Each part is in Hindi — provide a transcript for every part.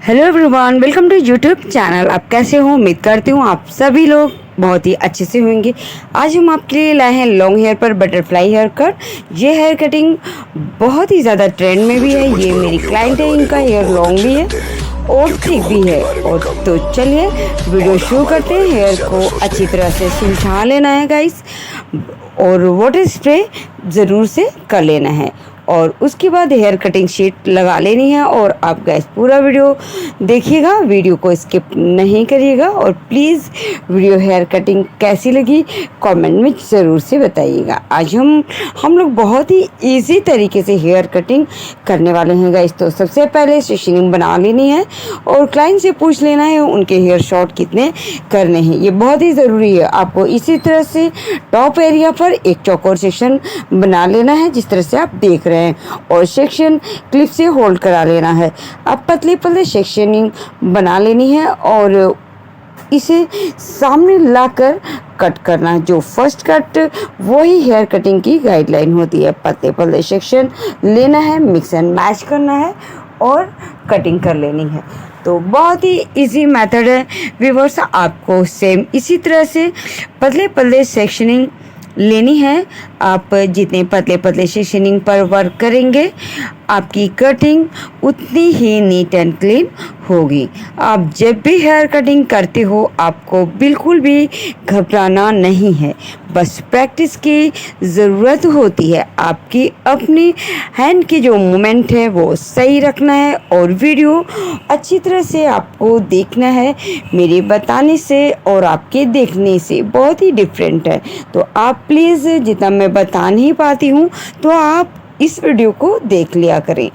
Hello everyone, welcome to YouTube channel. आप कैसे हो? उम्मीद करती हूँ आप सभी लोग बहुत ही अच्छे से होंगे। आज हम आपके लिए लाए हैं लॉन्ग हेयर पर बटरफ्लाई हेयर कट। ये हेयर कटिंग बहुत ही ज़्यादा ट्रेंड में भी है। ये मेरी क्लाइंट है, इनका हेयर लॉन्ग भी है और थिक भी है। और तो चलिए वीडियो शुरू करते हैं। हेयर को अच्छी तरह से सुलझा लेना है गाइस, और वाटर स्प्रे ज़रूर से कर लेना है। और उसके बाद हेयर कटिंग शीट लगा लेनी है। और आप गाइस पूरा वीडियो देखिएगा, वीडियो को स्किप नहीं करिएगा। और प्लीज़ वीडियो हेयर कटिंग कैसी लगी कमेंट में ज़रूर से बताइएगा। आज हम लोग बहुत ही इजी तरीके से हेयर कटिंग करने वाले हैं गाइस। तो सबसे पहले सेशनिंग बना लेनी है और क्लाइंट से पूछ लेना है उनके हेयर शॉर्ट कितने करने हैं। ये बहुत ही ज़रूरी है। आपको इसी तरह से टॉप एरिया पर एक चौकोर सेक्शन बना लेना है जिस तरह से आप देख रहे हैं, और सेक्शन क्लिप से होल्ड करा लेना है। अब पतले पतले सेक्शनिंग बना लेनी है और इसे सामने लाकर कट करना है। जो फर्स्ट कट वही हेयर कटिंग की गाइडलाइन होती है। पतले पतले सेक्शन लेना है, मिक्स एंड मैच करना है और कटिंग कर लेनी है। तो बहुत ही इजी मेथड है व्यूअर्स। आपको सेम इसी तरह से पतले पतले सेक्शनिंग लेनी है। आप जितने पतले पतले सेक्शनिंग पर वर्क करेंगे आपकी कटिंग उतनी ही नीट एंड क्लीन होगी। आप जब भी हेयर कटिंग करते हो आपको बिल्कुल भी घबराना नहीं है, बस प्रैक्टिस की ज़रूरत होती है। आपकी अपनी हैंड की जो मूवमेंट है वो सही रखना है और वीडियो अच्छी तरह से आपको देखना है। मेरे बताने से और आपके देखने से बहुत ही डिफरेंट है। तो आप प्लीज़, जितना मैं बता नहीं पाती हूँ तो आप इस वीडियो को देख लिया करें।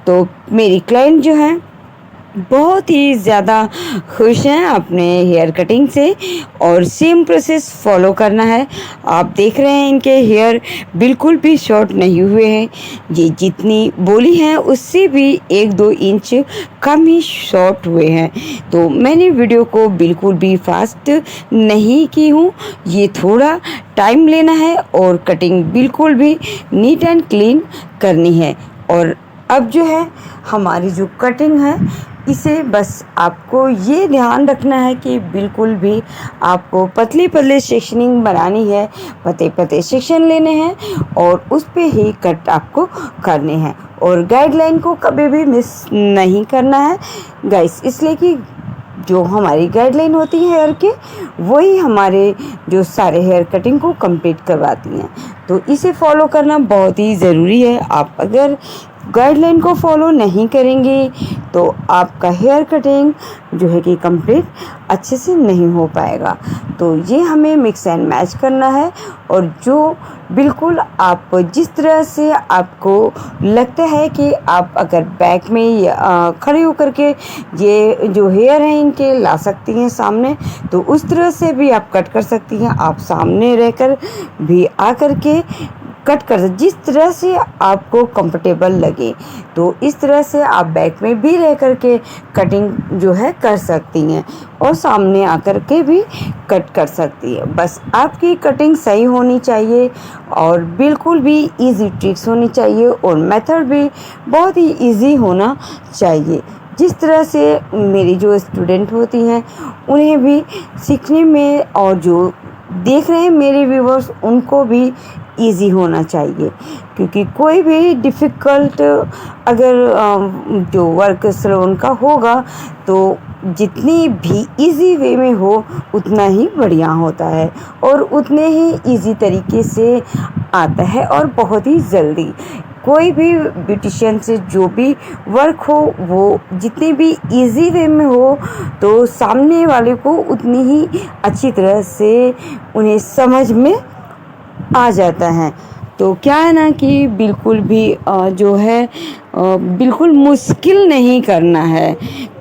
तो मेरी क्लाइंट जो है बहुत ही ज़्यादा खुश हैं अपने हेयर कटिंग से और सेम प्रोसेस फॉलो करना है। आप देख रहे हैं इनके हेयर बिल्कुल भी शॉर्ट नहीं हुए हैं। ये जितनी बोली हैं उससे भी 1-2 इंच कम ही शॉर्ट हुए हैं। तो मैंने वीडियो को बिल्कुल भी फास्ट नहीं की हूँ। ये थोड़ा टाइम लेना है और कटिंग बिल्कुल भी नीट एंड क्लीन करनी है। और अब जो है हमारी जो कटिंग है इसे बस आपको ये ध्यान रखना है कि बिल्कुल भी आपको पतली पतली सेक्शनिंग बनानी है। पतले पतले सेक्शन लेने हैं और उस पे ही कट आपको करने हैं। और गाइडलाइन को कभी भी मिस नहीं करना है गाइस, इसलिए कि जो हमारी गाइडलाइन होती है हेयर के वही हमारे जो सारे हेयर कटिंग को कंप्लीट करवाती हैं। तो इसे फॉलो करना बहुत ही ज़रूरी है। आप अगर गाइडलाइन को फॉलो नहीं करेंगे तो आपका हेयर कटिंग जो है कि कंप्लीट अच्छे से नहीं हो पाएगा। तो ये हमें मिक्स एंड मैच करना है। और जो बिल्कुल आप जिस तरह से आपको लगता है कि आप अगर बैक में खड़े होकर के ये जो हेयर हैं इनके ला सकती हैं सामने, तो उस तरह से भी आप कट कर सकती हैं। आप सामने रहकर भी आकर के कट कर, जिस तरह से आपको कंफर्टेबल लगे तो इस तरह से आप बैक में भी रह कर के कटिंग जो है कर सकती हैं और सामने आकर के भी कट कर सकती है। बस आपकी कटिंग सही होनी चाहिए और बिल्कुल भी इजी ट्रिक्स होनी चाहिए और मेथड भी बहुत ही इजी होना चाहिए। जिस तरह से मेरी जो स्टूडेंट होती हैं उन्हें भी सीखने में और जो देख रहे हैं मेरे व्यूवर्स उनको भी इजी होना चाहिए। क्योंकि कोई भी डिफ़िकल्ट अगर जो वर्क सैलून का होगा तो जितनी भी इजी वे में हो उतना ही बढ़िया होता है और उतने ही इजी तरीके से आता है और बहुत ही जल्दी। कोई भी ब्यूटिशियन से जो भी वर्क हो वो जितनी भी इजी वे में हो तो सामने वाले को उतनी ही अच्छी तरह से उन्हें समझ में आ जाता है। तो क्या है ना कि बिल्कुल भी जो है बिल्कुल मुश्किल नहीं करना है।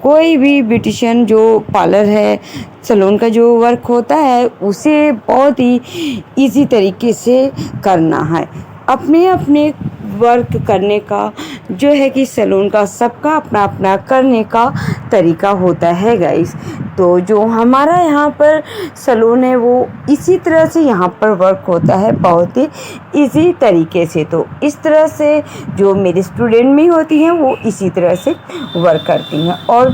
कोई भी ब्यूटिशियन जो पार्लर है सैलून का जो वर्क होता है उसे बहुत ही इजी तरीके से करना है। अपने अपने वर्क करने का जो है कि सैलून का सबका अपना अपना करने का तरीका होता है गाइस। तो तो जो हमारा यहाँ पर सैलून है वो इसी तरह से यहाँ पर वर्क होता है, बहुत ही इजी तरीके से। तो इस तरह से जो मेरे स्टूडेंट भी होती हैं वो इसी तरह से वर्क करती हैं। और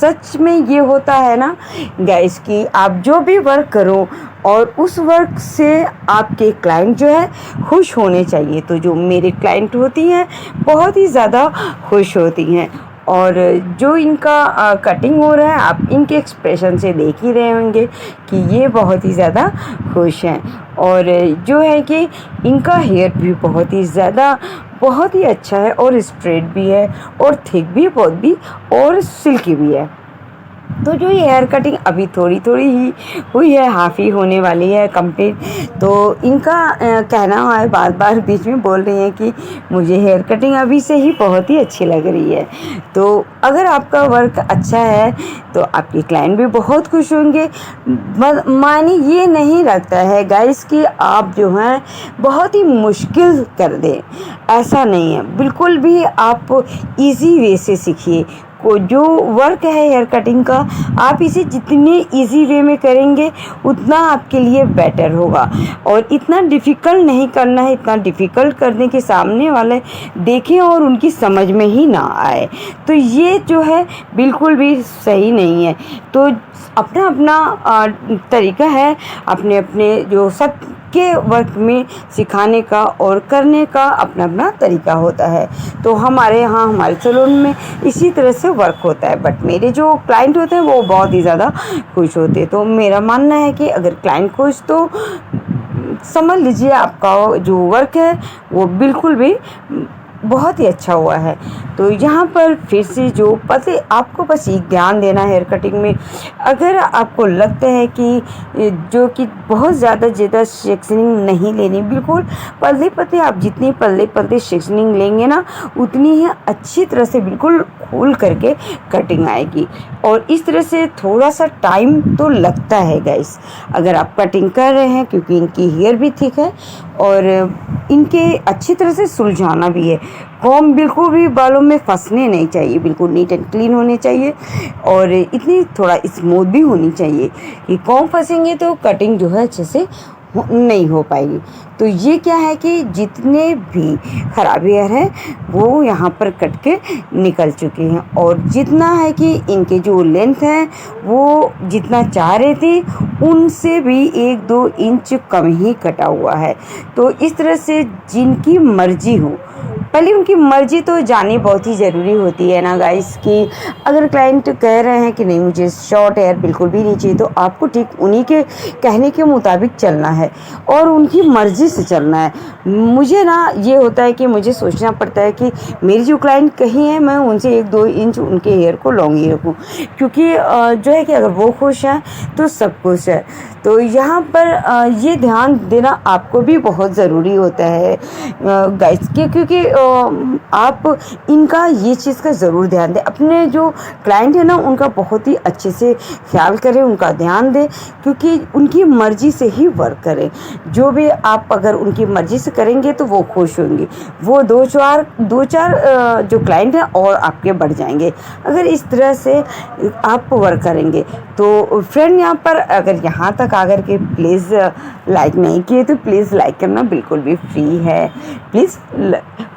सच में ये होता है ना गाइस कि आप जो भी वर्क करो और उस वर्क से आपके क्लाइंट जो है खुश होने चाहिए। तो जो मेरे क्लाइंट होती हैं बहुत ही ज़्यादा खुश होती हैं। और जो इनका कटिंग हो रहा है आप इनके एक्सप्रेशन से देख ही रहे होंगे कि ये बहुत ही ज़्यादा खुश हैं। और जो है कि इनका हेयर भी बहुत ही अच्छा है और स्ट्रेट भी है और थिक भी बहुत भी और सिल्की भी है। तो जो ये हेयर कटिंग अभी थोड़ी ही हुई है, हाफ ही होने वाली है कंप्लीट। तो इनका कहना है, बार बार बीच में बोल रही हैं कि मुझे हेयर कटिंग अभी से ही बहुत ही अच्छी लग रही है। तो अगर आपका वर्क अच्छा है तो आपके क्लाइंट भी बहुत खुश होंगे। मानी ये नहीं रखता है गाइस कि आप जो हैं बहुत ही मुश्किल कर दें, ऐसा नहीं है बिल्कुल भी। आप इजी वे से सीखिए। को जो वर्क है हेयर कटिंग का, आप इसे जितने इजी वे में करेंगे उतना आपके लिए बेटर होगा। और इतना डिफ़िकल्ट नहीं करना है, इतना डिफ़िकल्ट करने के सामने वाले देखें और उनकी समझ में ही ना आए, तो ये जो है बिल्कुल भी सही नहीं है। तो अपना अपना तरीका है, अपने अपने जो सब के वर्क में सिखाने का और करने का अपना अपना तरीका होता है। तो हमारे यहाँ हमारे सैलून में इसी तरह से वर्क होता है। बट मेरे जो क्लाइंट होते हैं वो बहुत ही ज़्यादा खुश होते हैं। तो मेरा मानना है कि अगर क्लाइंट खुश तो समझ लीजिए आपका जो वर्क है वो बिल्कुल भी बहुत ही अच्छा हुआ है। तो यहाँ पर फिर से जो पते आपको बस एक ध्यान देना है हेयर कटिंग में। अगर आपको लगता है कि जो कि बहुत ज़्यादा सेक्शनिंग नहीं लेनी, बिल्कुल पल्ले पत्ते, आप जितनी पल्ले पत्ते सेक्शनिंग लेंगे ना उतनी ही अच्छी तरह से बिल्कुल खोल करके कटिंग आएगी। और इस तरह से थोड़ा सा टाइम तो लगता है गाइस अगर आप कटिंग कर रहे हैं, क्योंकि इनकी हेयर भी थिक है और इनके अच्छी तरह से सुलझाना भी है। कॉम्ब बिल्कुल भी बालों में फंसने नहीं चाहिए, बिल्कुल नीट एंड क्लीन होने चाहिए और इतनी थोड़ा स्मूथ भी होनी चाहिए कि कॉम्ब फंसेंगे तो कटिंग जो है अच्छे से नहीं हो पाएगी। तो ये क्या है कि जितने भी ख़राब हेयर है वो यहाँ पर कट के निकल चुके हैं। और जितना है कि इनके जो लेंथ है वो जितना चाह रहे थे उनसे भी 1-2 इंच कम ही कटा हुआ है। तो इस तरह से जिनकी मर्जी हो, पहले उनकी मर्ज़ी तो जाननी बहुत ही ज़रूरी होती है ना गाइस, कि अगर क्लाइंट कह रहे हैं कि नहीं मुझे शॉर्ट हेयर बिल्कुल भी नहीं चाहिए, तो आपको ठीक उन्हीं के कहने के मुताबिक चलना है और उनकी मर्ज़ी से चलना है। मुझे ना ये होता है कि मुझे सोचना पड़ता है कि मेरी जो क्लाइंट कहीं है मैं उनसे 1-2 इंच उनके हेयर को लॉन्ग ही रखूँ, क्योंकि जो है कि अगर वो खुश हैं तो सब खुश है। तो यहाँ पर ये ध्यान देना आपको भी बहुत ज़रूरी होता है गाइस के, क्योंकि आप इनका ये चीज़ का ज़रूर ध्यान दें। अपने जो क्लाइंट है ना उनका बहुत ही अच्छे से ख्याल करें, उनका ध्यान दें, क्योंकि उनकी मर्ज़ी से ही वर्क करें। जो भी आप अगर उनकी मर्ज़ी से करेंगे तो वो खुश होंगे, वो दो चार जो क्लाइंट हैं और आपके बढ़ जाएंगे अगर इस तरह से आप वर्क करेंगे। तो फ्रेंड यहाँ पर अगर यहाँ तक आकर के प्लीज़ लाइक नहीं किए तो प्लीज़ लाइक करना बिल्कुल भी फ्री है, प्लीज़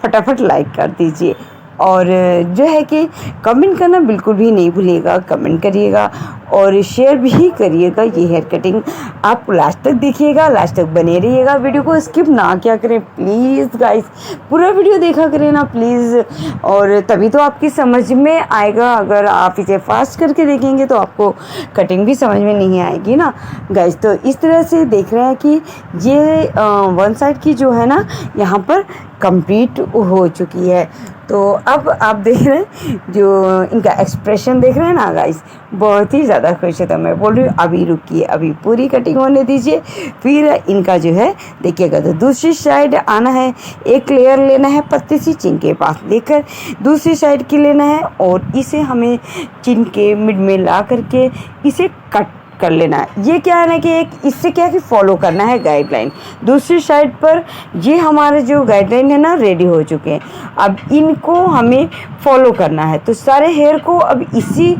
फटाफट लाइक कर दीजिए। और जो है कि कमेंट करना बिल्कुल भी नहीं भूलिएगा, कमेंट करिएगा और शेयर भी करिएगा। ये हेयर कटिंग आप लास्ट तक देखिएगा, लास्ट तक बने रहिएगा, वीडियो को स्किप ना किया करें प्लीज़ गाइस, पूरा वीडियो देखा करें ना प्लीज़, और तभी तो आपकी समझ में आएगा। अगर आप इसे फास्ट करके देखेंगे तो आपको कटिंग भी समझ में नहीं आएगी ना गाइस। तो इस तरह से देख रहे हैं कि ये वन साइड की जो है ना यहाँ पर कंप्लीट हो चुकी है। तो अब आप देख रहे हैं जो इनका एक्सप्रेशन देख रहे हैं ना गाइस, बहुत ही ज़्यादा खुश है। तो मैं बोल रही हूँ अभी रुकिए, अभी पूरी कटिंग होने दीजिए, फिर इनका जो है देखिएगा। तो दूसरी साइड आना है, एक लेयर लेना है पत्ती सी चिन के पास लेकर दूसरी साइड की लेना है और इसे हमें चिन के मिड में ला करके इसे कट कर लेना है। ये क्या है ना कि एक इससे क्या है कि फॉलो करना है गाइडलाइन। दूसरी साइड पर ये हमारे जो गाइडलाइन है ना रेडी हो चुके हैं, अब इनको हमें फॉलो करना है। तो सारे हेयर को अब इसी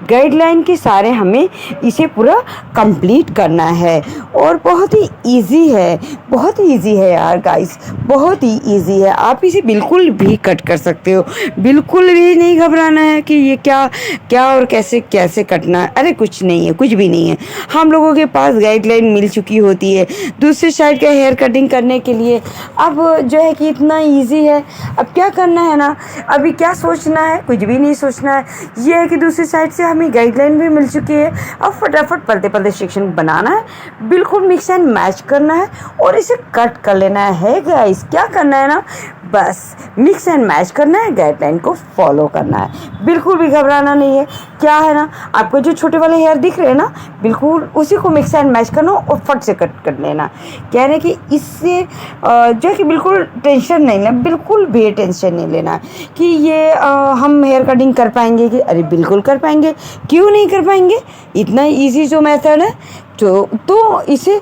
गाइडलाइन के सारे हमें इसे पूरा कंप्लीट करना है। और बहुत ही ईजी है, बहुत ही ईजी है यार गाइस, बहुत ही ईजी है। आप इसे बिल्कुल भी कट कर सकते हो, बिल्कुल भी नहीं घबराना है कि ये क्या क्या और कैसे कैसे कटना है। अरे कुछ नहीं है, कुछ भी नहीं है। हम लोगों के पास गाइडलाइन मिल चुकी होती है दूसरी साइड का हेयर कटिंग करने के लिए। अब जो है कि इतना इजी है। अब क्या करना है ना, अभी क्या सोचना है, कुछ भी नहीं सोचना है। ये है कि दूसरी साइड से हमें गाइडलाइन भी मिल चुकी है। अब फटाफट पलटे पलटे सेक्शन बनाना है, बिल्कुल मिक्स एंड मैच करना है और इसे कट कर लेना है गाइस। क्या करना है ना, बस मिक्स एंड मैच करना है, गाइडलाइन को फॉलो करना है, बिल्कुल भी घबराना नहीं है। क्या है ना, आपको जो छोटे वाले हेयर दिख रहे हैं ना, बिल्कुल उसी को मिक्स एंड मैच करना और फट से कट कर लेना। कह रहे हैं कि इससे जो है कि बिल्कुल टेंशन नहीं लेना, बिल्कुल भी टेंशन नहीं लेना है कि ये हम हेयर कटिंग कर पाएंगे कि, अरे बिल्कुल कर पाएंगे, क्यों नहीं कर पाएंगे। इतना ईजी जो मेथड है तो इसे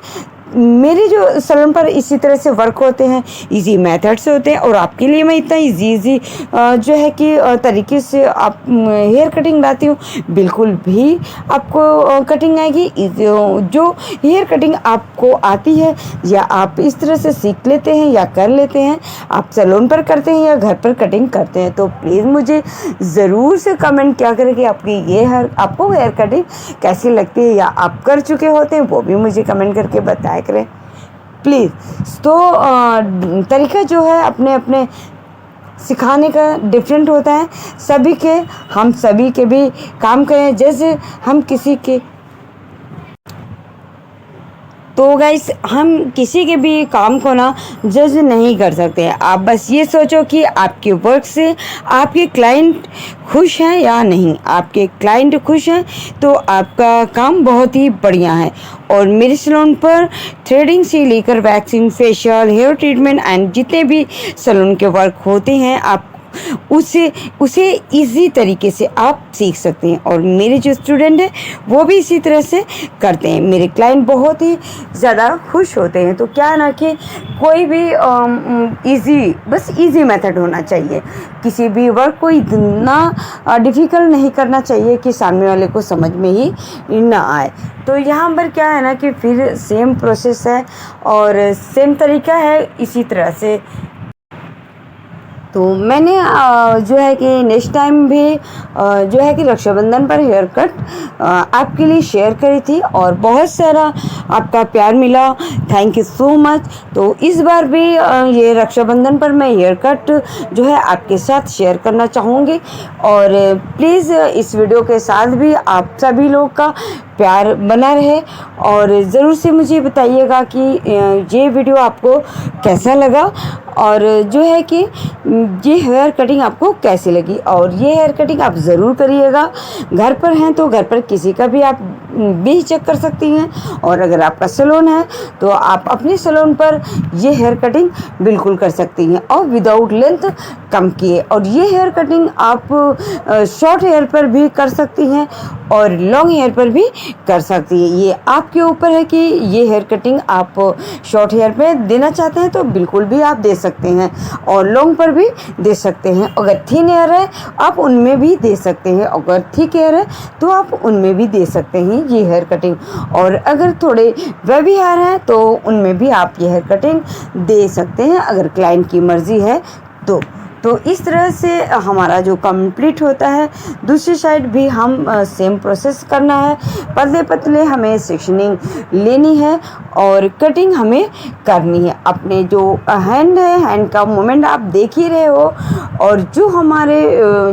मेरे जो सैलून पर इसी तरह से वर्क होते हैं, इजी मेथड से होते हैं। और आपके लिए मैं इतना इजी जो है कि तरीके से आप हेयर कटिंग लाती हूँ, बिल्कुल भी आपको कटिंग आएगी। जो हेयर कटिंग आपको आती है या आप इस तरह से सीख लेते हैं या कर लेते हैं, आप सैलून पर करते हैं या घर पर कटिंग करते हैं, तो प्लीज़ मुझे ज़रूर से कमेंट क्या करें कि आपको हेयर कटिंग कैसी लगती है, या आप कर चुके होते हैं वो भी मुझे कमेंट करके बताएं करें प्लीज़। तो तरीका जो है अपने अपने सिखाने का डिफरेंट होता है सभी के। हम सभी के भी काम करें जैसे हम किसी के, तो गाइस हम किसी के भी काम को ना जज नहीं कर सकते हैं। आप बस ये सोचो कि आपके वर्क से आपके क्लाइंट खुश हैं या नहीं। आपके क्लाइंट खुश हैं तो आपका काम बहुत ही बढ़िया है। और मेरे सैलून पर थ्रेडिंग से लेकर waxing, facial, hair treatment and जितने भी सैलून के वर्क होते हैं, आप उसे इजी तरीके से आप सीख सकते हैं। और मेरे जो स्टूडेंट हैं वो भी इसी तरह से करते हैं। मेरे क्लाइंट बहुत ही ज़्यादा खुश होते हैं। तो क्या है ना कि कोई भी बस इजी मेथड होना चाहिए। किसी भी वर्क को इतना डिफ़िकल्ट नहीं करना चाहिए कि सामने वाले को समझ में ही ना आए। तो यहाँ पर क्या है ना कि फिर सेम प्रोसेस है और सेम तरीका है इसी तरह से। तो मैंने जो है कि नेक्स्ट टाइम भी जो है कि रक्षाबंधन पर हेयर कट आपके लिए शेयर करी थी और बहुत सारा आपका प्यार मिला, थैंक यू सो मच। तो इस बार भी ये रक्षाबंधन पर मैं हेयर कट जो है आपके साथ शेयर करना चाहूँगी। और प्लीज़ इस वीडियो के साथ भी आप सभी लोग का प्यार बना रहे और ज़रूर से मुझे बताइएगा कि ये वीडियो आपको कैसा लगा और जो है कि ये हेयर कटिंग आपको कैसी लगी। और ये हेयर कटिंग आप ज़रूर करिएगा। घर पर हैं तो घर पर किसी का भी आप बेहिचक कर सकती हैं। और अगर आपका सैलून है तो आप अपने सैलून पर ये हेयर कटिंग बिल्कुल कर सकती हैं और विदाउट लेंथ कम किए। और ये हेयर कटिंग आप शॉर्ट हेयर पर भी कर सकती हैं और लॉन्ग हेयर पर भी कर सकती है। ये आपके ऊपर है कि ये हेयर कटिंग आप शॉर्ट हेयर पे देना चाहते हैं तो बिल्कुल भी आप दे सकते हैं और लॉन्ग पर भी दे सकते हैं। अगर थिन हेयर है आप उनमें भी दे सकते हैं, अगर थिक हेयर है तो आप उनमें भी दे सकते हैं ये हेयर कटिंग। और अगर थोड़े वेवी हेयर हैं तो उनमें भी आप ये हेयर कटिंग दे सकते हैं अगर क्लाइंट की मर्ज़ी है तो इस तरह से हमारा जो कंप्लीट होता है। दूसरी साइड भी हम सेम प्रोसेस करना है। पतले पतले हमें सेक्शनिंग लेनी है और कटिंग हमें करनी है। अपने जो हैंड है, हैंड का मूवमेंट आप देख ही रहे हो। और जो हमारे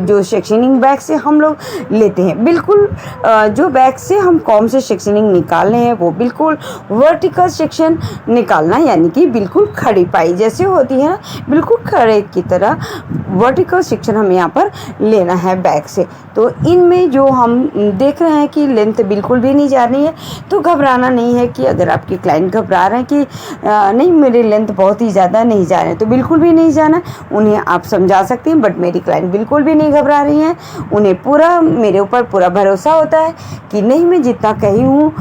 जो सेक्शनिंग बैग से हम लोग लेते हैं, बिल्कुल जो बैग से हम कॉम से सेक्शनिंग निकालने हैं वो बिल्कुल वर्टिकल सेक्शन निकालना, यानी कि बिल्कुल खड़ी पाई जैसे होती है ना, बिल्कुल खड़े की तरह वर्टिकल सेक्शन हमें यहाँ पर लेना है बैक से। तो इनमें जो हम देख रहे हैं कि लेंथ बिल्कुल भी नहीं जा रही है, तो घबराना नहीं है कि अगर आपके क्लाइंट घबरा रहे हैं कि नहीं मेरी लेंथ बहुत ही ज़्यादा नहीं जा रहे हैं, तो बिल्कुल भी नहीं जाना, उन्हें आप समझा सकते हैं। बट मेरी क्लाइंट बिल्कुल भी नहीं घबरा रही हैं, उन्हें पूरा मेरे ऊपर पूरा भरोसा होता है कि नहीं मैं जितना कही हूँ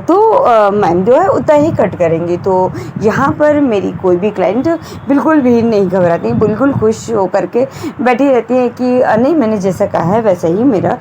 तो मैम जो है उतना ही कट करेंगी। तो यहाँ पर मेरी कोई भी क्लाइंट बिल्कुल भी नहीं घबराती, बिल्कुल खुश होकर के बैठी रहती है कि नहीं मैंने जैसा कहा है वैसा ही मेरा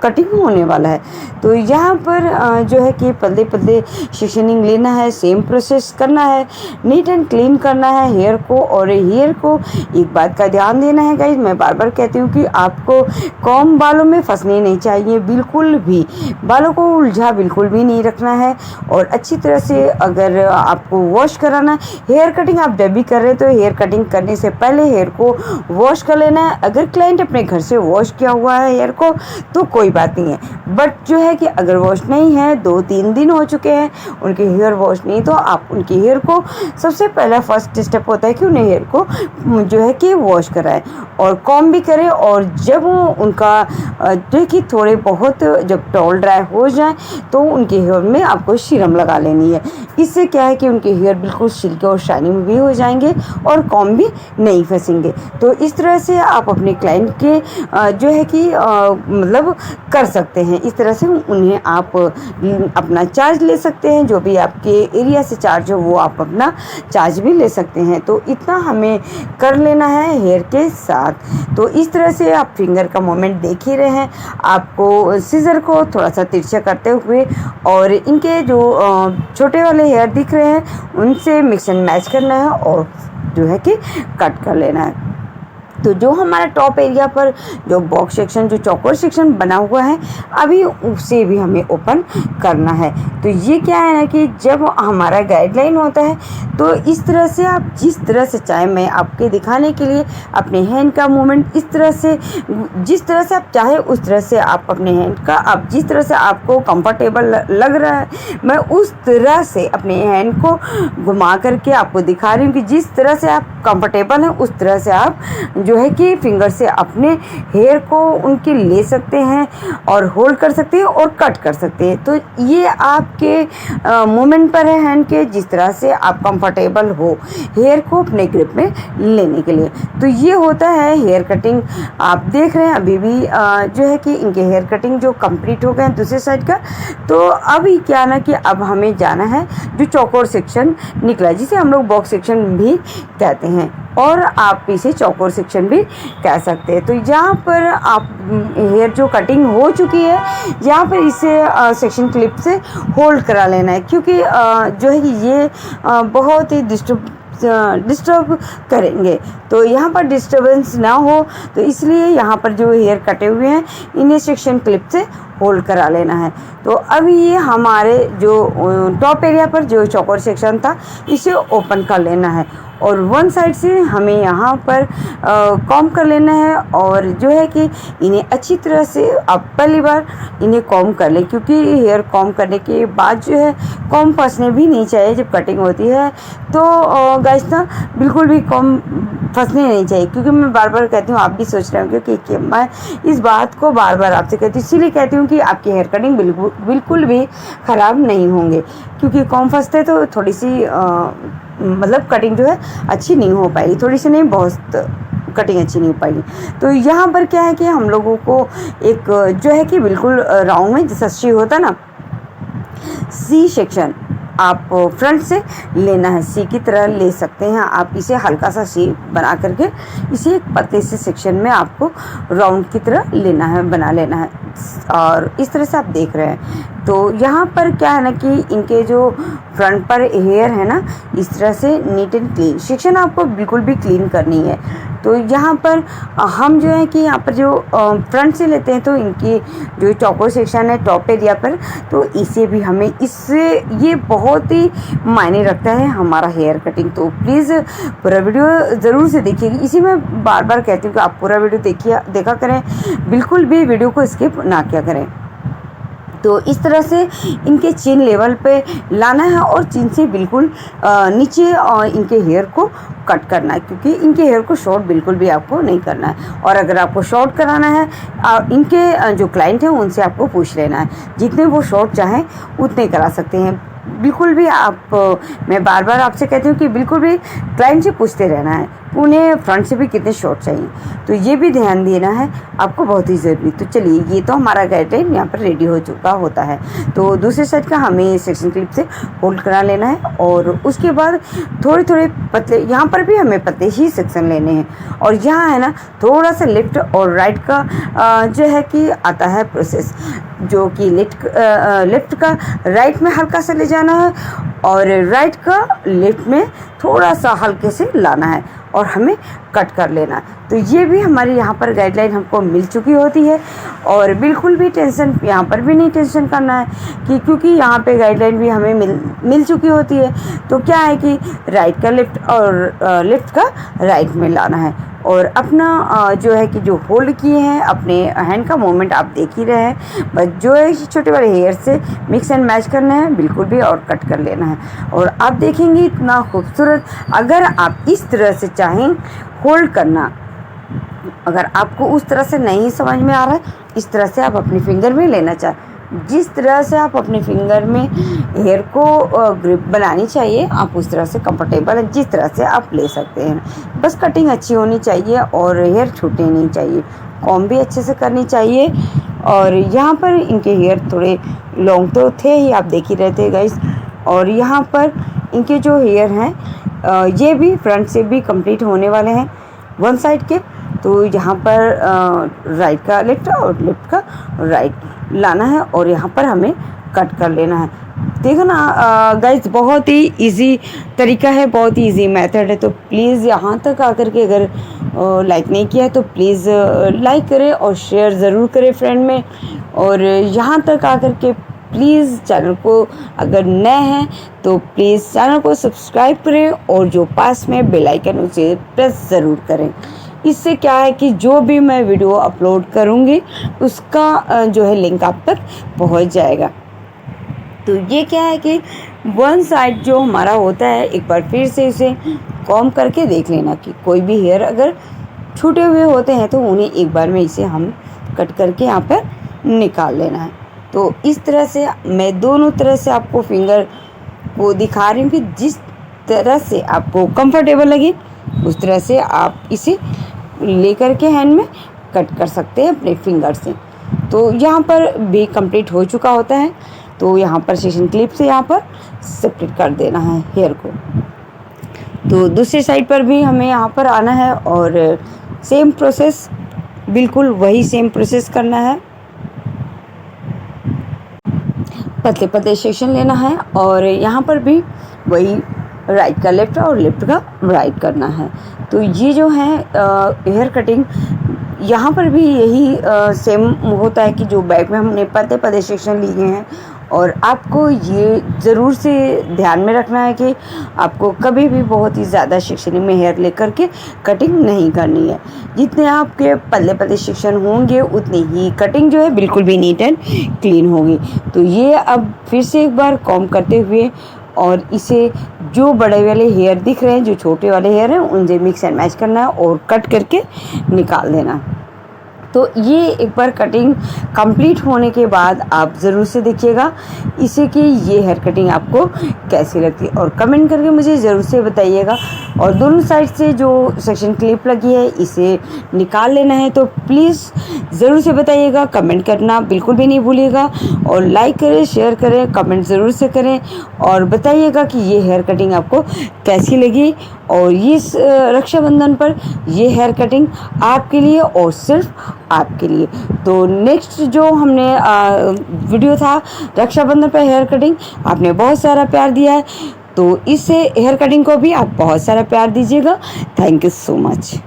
कटिंग होने वाला है। तो यहाँ पर जो है कि पल्ले पल्ले सेक्शनिंग लेना है, सेम प्रोसेस करना है, नीट एंड क्लीन करना है हेयर को। और हेयर को एक बात का ध्यान देना है गाइस, मैं बार बार कहती हूँ कि आपको कॉम्ब बालों में फंसने नहीं चाहिए, बिल्कुल भी बालों को उलझा बिल्कुल भी नहीं रखना है। और अच्छी तरह से अगर आपको वॉश कराना है, हेयर कटिंग आप जब भी कर रहे हैं तो हेयर कटिंग करने से पहले हेयर को वॉश कर लेना है। अगर क्लाइंट अपने घर से वॉश किया हुआ है हेयर को तो कोई बात नहीं है, बट जो है कि अगर वॉश नहीं है, 2-3 दिन हो चुके हैं उनके हेयर वॉश नहीं, तो आप उनके हेयर को सबसे पहला फर्स्ट स्टेप होता है कि उन्हें हेयर को जो है कि वॉश कराएं और कॉम्ब भी करें। और जब उनका जो है कि थोड़े बहुत जब टॉल ड्राई हो जाए तो उनके हेयर में आपको सीरम लगा लेनी है। इससे क्या है कि उनके हेयर बिल्कुल सिल्की और शाइनिंग भी हो जाएंगे और कॉम्ब भी नहीं फंसेंगे। तो इस तरह से आप अपने क्लाइंट के जो है कि मतलब कर सकते हैं। इस तरह से उन्हें आप अपना चार्ज ले सकते हैं, जो भी आपके एरिया से चार्ज हो वो आप अपना चार्ज भी ले सकते हैं। तो इतना हमें कर लेना है हेयर के साथ। तो इस तरह से आप फिंगर का मोमेंट देख ही रहे हैं, आपको सीजर को थोड़ा सा तिरछा करते हुए और इनके जो छोटे वाले हेयर दिख रहे हैं उनसे मिक्स एंड मैच करना है और जो है कि कट कर लेना है। तो जो हमारा टॉप एरिया पर जो बॉक्स सेक्शन जो चौकोर सेक्शन बना हुआ है अभी उसे भी हमें ओपन करना है। तो ये क्या है ना कि जब हमारा गाइडलाइन होता है तो इस तरह से आप जिस तरह से चाहे, मैं आपके दिखाने के लिए अपने हैंड का मूवमेंट इस तरह से जिस तरह से आप चाहे उस तरह से आप अपने हैंड का आप जिस तरह से आपको कंफर्टेबल लग रहा है मैं उस तरह से अपने हैंड को घुमा करके आपको दिखा रही हूँ कि जिस तरह से आप कंफर्टेबल हैं उस तरह से आप जो है कि फिंगर से अपने हेयर को उनके ले सकते हैं और होल्ड कर सकते हैं और कट कर सकते हैं। तो ये आपके मूवमेंट पर है हैंड के, जिस तरह से आप कंफर्टेबल हो हेयर को अपने ग्रिप में लेने के लिए। तो ये होता है हेयर कटिंग। आप देख रहे हैं अभी भी जो है कि इनके हेयर कटिंग जो कंप्लीट हो गए हैं दूसरे साइड का। तो अभी क्या ना कि अब हमें जाना है जो चौकोर सेक्शन निकला जिसे हम लोग बॉक्स सेक्शन भी कहते हैं और आप इसे चौकोर सेक्शन भी कह सकते हैं। तो यहाँ पर आप हेयर जो कटिंग हो चुकी है यहाँ पर इसे सेक्शन क्लिप से होल्ड करा लेना है, क्योंकि जो है कि ये बहुत ही डिस्टर्ब करेंगे। तो यहाँ पर डिस्टर्बेंस ना हो तो इसलिए यहाँ पर जो हेयर कटे हुए हैं इन्हें सेक्शन क्लिप से होल्ड करा लेना है। तो अभी ये हमारे जो टॉप एरिया पर जो चौकोर सेक्शन था इसे ओपन कर लेना है और वन साइड से हमें यहाँ पर कॉम्ब कर लेना है और जो है कि इन्हें अच्छी तरह से आप पहली बार इन्हें कॉम्ब कर लें, क्योंकि हेयर कॉम्ब करने के बाद जो है कॉम्ब फंसने भी नहीं चाहिए जब कटिंग होती है। तो गाइस ना बिल्कुल भी कॉम्ब फंसने नहीं चाहिए, क्योंकि मैं बार बार कहती हूँ आप भी सोच रहे होंगे कि मैं इस बात को बार बार आपसे कहती हूँ, इसीलिए कहती हूँ कि आपकी हेयर कटिंग बिल्कुल भी ख़राब नहीं होंगे, क्योंकि कॉम्ब फंसते तो थोड़ी सी मतलब कटिंग जो है अच्छी नहीं हो पाएगी, थोड़ी सी नहीं बहुत कटिंग अच्छी नहीं हो पाएगी। तो यहाँ पर क्या है कि हम लोगों को एक जो है कि बिल्कुल राउंड में जैसा सी होता ना सी सेक्शन आप फ्रंट से लेना है, सी की तरह ले सकते हैं आप इसे, हल्का सा सी बना करके इसे एक पतले से सेक्शन में आपको राउंड की तरह लेना है, बना लेना है। और इस तरह से आप देख रहे हैं। तो यहाँ पर क्या है ना कि इनके जो फ्रंट पर हेयर है ना इस तरह से नीट एंड क्लीन सेक्शन आपको बिल्कुल भी क्लीन करनी है। तो यहाँ पर हम जो है कि यहाँ पर जो फ्रंट से लेते हैं तो इनकी जो चौकोर सेक्शन है टॉप एरिया पर, तो इसे भी हमें इससे ये बहुत ही मायने रखता है हमारा हेयर कटिंग। तो प्लीज़ पूरा वीडियो ज़रूर से देखिएगा, इसी में बार बार कहती हूँ कि आप पूरा वीडियो देखा करें, बिल्कुल भी वीडियो को स्किप ना किया करें। तो इस तरह से इनके चिन लेवल पे लाना है और चिन से बिल्कुल नीचे इनके हेयर को कट करना है, क्योंकि इनके हेयर को शॉर्ट बिल्कुल भी आपको नहीं करना है। और अगर आपको शॉर्ट कराना है, इनके जो क्लाइंट हैं उनसे आपको पूछ लेना है, जितने वो शॉर्ट चाहें उतने करा सकते हैं। बिल्कुल भी मैं बार बार आपसे कहती हूँ कि बिल्कुल भी क्लाइंट से पूछते रहना है उन्हें फ्रंट से भी कितने शॉर्ट चाहिए, तो ये भी ध्यान देना है आपको, बहुत ही ज़रूरी। तो चलिए, ये तो हमारा गाइडलाइन यहाँ पर रेडी हो चुका होता है। तो दूसरे साइड का हमें सेक्शन क्लिप से होल्ड करा लेना है और उसके बाद थोड़े थोड़े पतले, यहाँ पर भी हमें पतले ही सेक्शन लेने हैं। और यहाँ है ना, थोड़ा सा लेफ्ट और राइट का जो है कि आता है प्रोसेस, जो कि लेफ्ट का राइट में हल्का सा ले जाना है और राइट का लेफ्ट में थोड़ा सा हल्के से लाना है और हमें कट कर लेना है। तो ये भी हमारी यहाँ पर गाइडलाइन हमको मिल चुकी होती है और बिल्कुल भी टेंशन यहाँ पर भी नहीं टेंशन करना है कि क्योंकि यहाँ पे गाइडलाइन भी हमें मिल चुकी होती है। तो क्या है कि राइट का लेफ्ट और लेफ्ट का राइट में लाना है और अपना जो है कि जो होल्ड किए हैं अपने हैंड का मूवमेंट आप देख ही रहे हैं, बस जो है छोटे वाले हेयर से मिक्स एंड मैच करना है बिल्कुल भी और कट कर लेना है। और आप देखेंगे इतना खूबसूरत, अगर आप इस तरह से चाहें होल्ड करना, अगर आपको उस तरह से नहीं समझ में आ रहा है, इस तरह से आप अपने फिंगर में लेना चाहें, जिस तरह से आप अपने फिंगर में हेयर को ग्रिप बनानी चाहिए आप उस तरह से कंफर्टेबल है, जिस तरह से आप ले सकते हैं। बस कटिंग अच्छी होनी चाहिए और हेयर छूटे नहीं चाहिए, कॉम्ब भी अच्छे से करनी चाहिए। और यहाँ पर इनके हेयर थोड़े लॉन्ग तो थे ही, आप देख ही रहे थे गाइस। और यहाँ पर इनके जो हेयर हैं ये भी फ्रंट से भी कंप्लीट होने वाले हैं वन साइड के। तो यहाँ पर राइट का लेफ्ट और लेफ्ट का राइट लाना है और यहाँ पर हमें कट कर लेना है। देखो ना गाइस, बहुत ही इजी तरीका है, बहुत ही इजी मेथड है। तो प्लीज़ यहाँ तक आकर के अगर लाइक नहीं किया है तो प्लीज़ लाइक करें और शेयर ज़रूर करें फ्रेंड में। और यहाँ तक आकर के प्लीज़ चैनल को अगर नए हैं तो प्लीज़ चैनल को सब्सक्राइब करें और जो पास में बेल आइकन उसे प्रेस ज़रूर करें। इससे क्या है कि जो भी मैं वीडियो अपलोड करूँगी उसका जो है लिंक आप तक पहुँच जाएगा। तो ये क्या है कि वन साइड जो हमारा होता है, एक बार फिर से इसे कॉम्ब करके देख लेना कि कोई भी हेयर अगर छूटे हुए होते हैं तो उन्हें एक बार में इसे हम कट करके यहाँ पर निकाल लेना है। तो इस तरह से मैं दोनों तरह से आपको फिंगर को दिखा रही हूँ कि जिस तरह से आपको कंफर्टेबल लगे उस तरह से आप इसे लेकर के हैंड में कट कर सकते हैं अपने फिंगर से। तो यहाँ पर भी कंप्लीट हो चुका होता है, तो यहाँ पर सेशन क्लिप से यहाँ पर सेपरेट कर देना है हेयर को। तो दूसरी साइड पर भी हमें यहाँ पर आना है और सेम प्रोसेस, बिल्कुल वही सेम प्रोसेस करना है। पतले पतले सेक्शन लेना है और यहाँ पर भी वही राइट का लेफ्ट और लेफ्ट का राइट करना है। तो ये जो है हेयर कटिंग, यहाँ पर भी यही सेम होता है कि जो बैक में हमने पतले पतले सेक्शन लिए हैं। और आपको ये ज़रूर से ध्यान में रखना है कि आपको कभी भी बहुत ही ज़्यादा सेक्शन में हेयर लेकर के कटिंग नहीं करनी है। जितने आपके पतले पतले सेक्शन होंगे उतनी ही कटिंग जो है बिल्कुल भी नीट एंड क्लीन होगी। तो ये अब फिर से एक बार कॉम्ब करते हुए और इसे जो बड़े वाले हेयर दिख रहे हैं, जो छोटे वाले हेयर हैं, उनसे मिक्स एंड मैच करना है और कट करके निकाल देना। तो ये एक बार कटिंग कंप्लीट होने के बाद आप ज़रूर से देखिएगा इसे कि ये हेयर कटिंग आपको कैसी लगती है और कमेंट करके मुझे ज़रूर से बताइएगा। और दोनों साइड से जो सेक्शन क्लिप लगी है इसे निकाल लेना है, तो प्लीज़ ज़रूर से बताइएगा, कमेंट करना बिल्कुल भी नहीं भूलिएगा। और लाइक करें, शेयर करें, कमेंट ज़रूर से करें और बताइएगा कि ये हेयर कटिंग आपको कैसी लगी। और ये रक्षाबंधन पर ये हेयर कटिंग आपके लिए और सिर्फ आपके लिए। तो नेक्स्ट जो हमने वीडियो था रक्षाबंधन पर हेयर कटिंग, आपने बहुत सारा प्यार दिया है, तो इस हेयर कटिंग को भी आप बहुत सारा प्यार दीजिएगा। Thank you so much.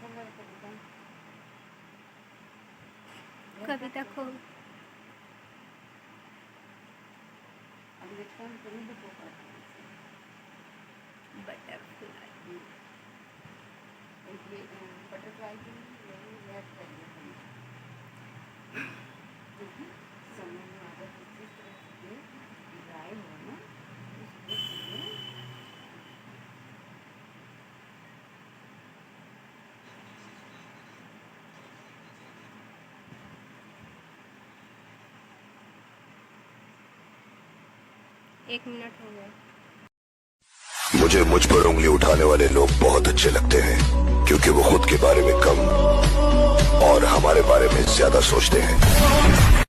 कैसा लगा कविता? कविता को अब देखता हूँ तुम्हें भी पोका बटरफ्लाई बटरफ्लाई की याद करिए क्योंकि समय में अगर किसी तरह से ड्राई हो ना उसको एक मिनट हो गया। मुझे मुझ पर उंगली उठाने वाले लोग बहुत अच्छे लगते हैं क्योंकि वो खुद के बारे में कम और हमारे बारे में ज्यादा सोचते हैं।